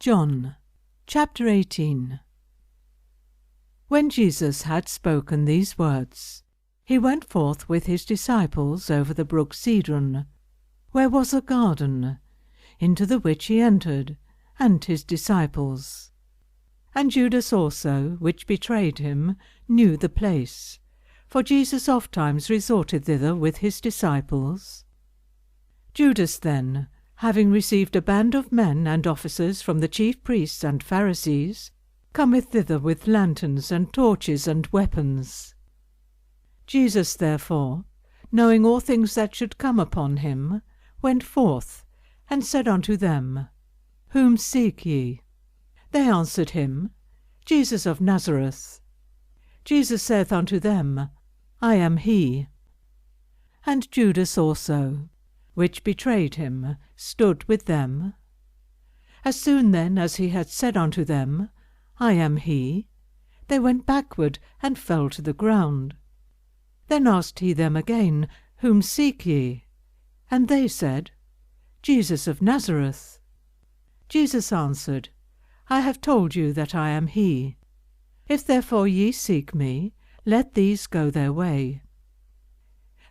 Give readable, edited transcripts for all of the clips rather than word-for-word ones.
John chapter 18. When Jesus had spoken these words, he went forth with his disciples over the brook Cedron, where was a garden, into the which he entered, and his disciples. And Judas also, which betrayed him, knew the place, for Jesus ofttimes resorted thither with his disciples. Judas then, having received a band of men and officers from the chief priests and Pharisees, cometh thither with lanterns and torches and weapons. Jesus therefore, knowing all things that should come upon him, went forth, and said unto them, Whom seek ye? They answered him, Jesus of Nazareth. Jesus saith unto them, I am he. And Judas also, which betrayed him, stood with them. As soon then as he had said unto them, I am he, they went backward and fell to the ground. Then asked he them again, Whom seek ye? And they said, Jesus of Nazareth. Jesus answered, I have told you that I am he. If therefore ye seek me, let these go their way.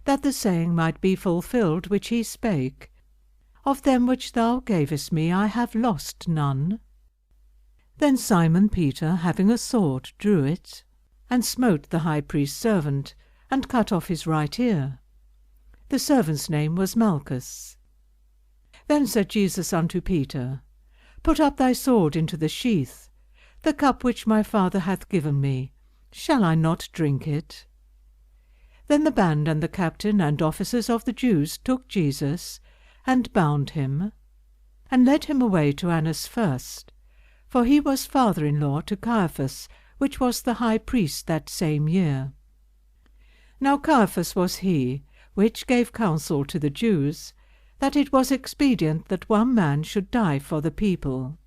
That the saying might be fulfilled which he spake, Of them which thou gavest me I have lost none. Then Simon Peter, having a sword, drew it, and smote the high priest's servant, and cut off his right ear. The servant's name was Malchus. Then said Jesus unto Peter, Put up thy sword into the sheath. The cup which my Father hath given me, shall I not drink it? Then the band and the captain and officers of the Jews took Jesus, and bound him, and led him away to Annas first, for he was father-in-law to Caiaphas, which was the high priest that same year. Now Caiaphas was he which gave counsel to the Jews, that it was expedient that one man should die for the people.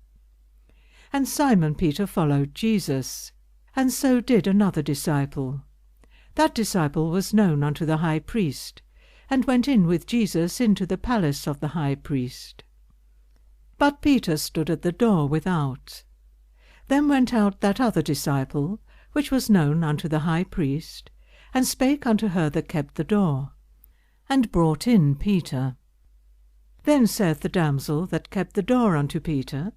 And Simon Peter followed Jesus, and so did another disciple. That disciple was known unto the high priest, and went in with Jesus into the palace of the high priest. But Peter stood at the door without. Then went out that other disciple, which was known unto the high priest, and spake unto her that kept the door, and brought in Peter. Then saith the damsel that kept the door unto Peter,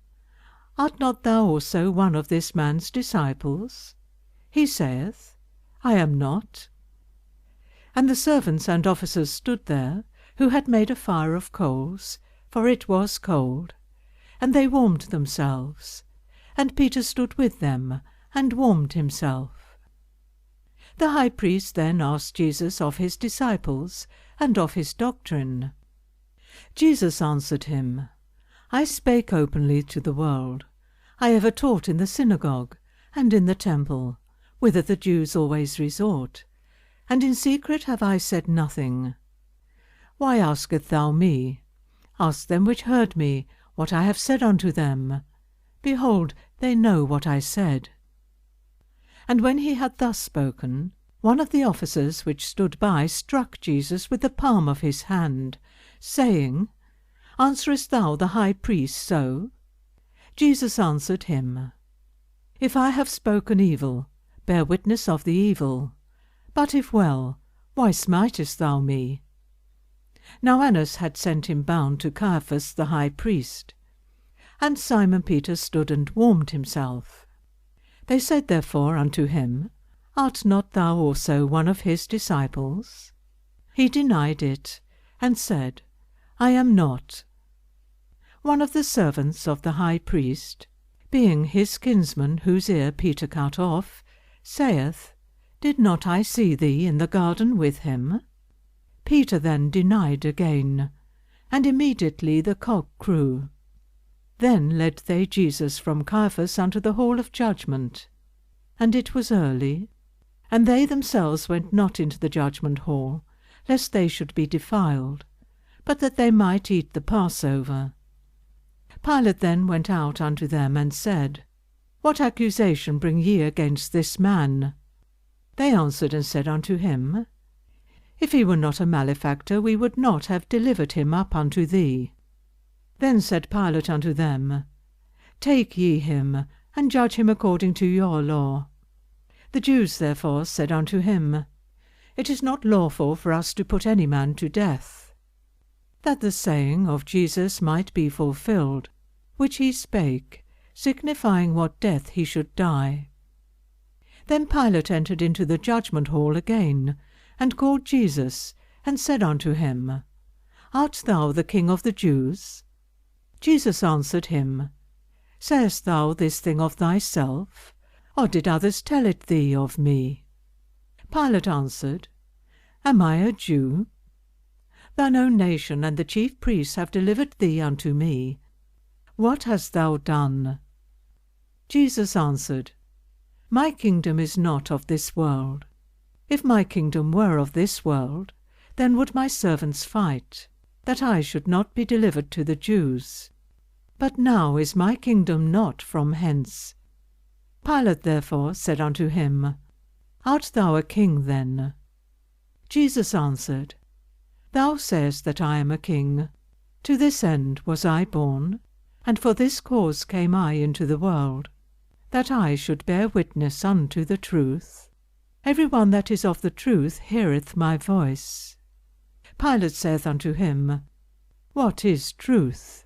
Art not thou also one of this man's disciples? He saith, I am not. And the servants and officers stood there, who had made a fire of coals, for it was cold, and they warmed themselves, and Peter stood with them, and warmed himself. The high priest then asked Jesus of his disciples, and of his doctrine. Jesus answered him, I spake openly to the world. I ever taught in the synagogue, and in the temple, whither the Jews always resort, and in secret have I said nothing. Why askest thou me? Ask them which heard me, what I have said unto them. Behold, they know what I said. And when he had thus spoken, one of the officers which stood by struck Jesus with the palm of his hand, saying, Answerest thou the high priest so? Jesus answered him, If I have spoken evil, bear witness of the evil. But if well, why smitest thou me? Now Annas had sent him bound to Caiaphas the high priest. And Simon Peter stood and warmed himself. They said therefore unto him, Art not thou also one of his disciples? He denied it, and said, I am not. One of the servants of the high priest, being his kinsman whose ear Peter cut off, saith, Did not I see thee in the garden with him? Peter then denied again, and immediately the cock crew. Then led they Jesus from Caiaphas unto the hall of judgment. And it was early, and they themselves went not into the judgment hall, lest they should be defiled, but that they might eat the Passover. Pilate then went out unto them, and said, What accusation bring ye against this man? They answered and said unto him, If he were not a malefactor, we would not have delivered him up unto thee. Then said Pilate unto them, Take ye him, and judge him according to your law. The Jews therefore said unto him, It is not lawful for us to put any man to death. That the saying of Jesus might be fulfilled, which he spake, signifying what death he should die. Then Pilate entered into the judgment hall again, and called Jesus, and said unto him, Art thou the King of the Jews? Jesus answered him, Sayest thou this thing of thyself, or did others tell it thee of me? Pilate answered, Am I a Jew? Thine own nation and the chief priests have delivered thee unto me. What hast thou done? Jesus answered, My kingdom is not of this world. If my kingdom were of this world, then would my servants fight, that I should not be delivered to the Jews. But now is my kingdom not from hence. Pilate therefore said unto him, Art thou a king then? Jesus answered, Thou sayest that I am a king. To this end was I born, and for this cause came I into the world, that I should bear witness unto the truth. Every one that is of the truth heareth my voice. Pilate saith unto him, What is truth?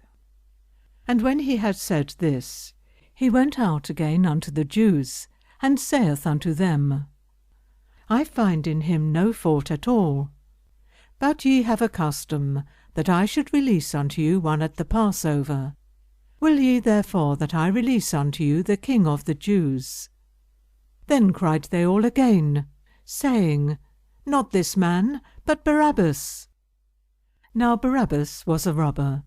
And when he had said this, he went out again unto the Jews, and saith unto them, I find in him no fault at all. But ye have a custom that I should release unto you one at the Passover. Will ye therefore that I release unto you the King of the Jews? Then cried they all again, saying, Not this man, but Barabbas. Now Barabbas was a robber.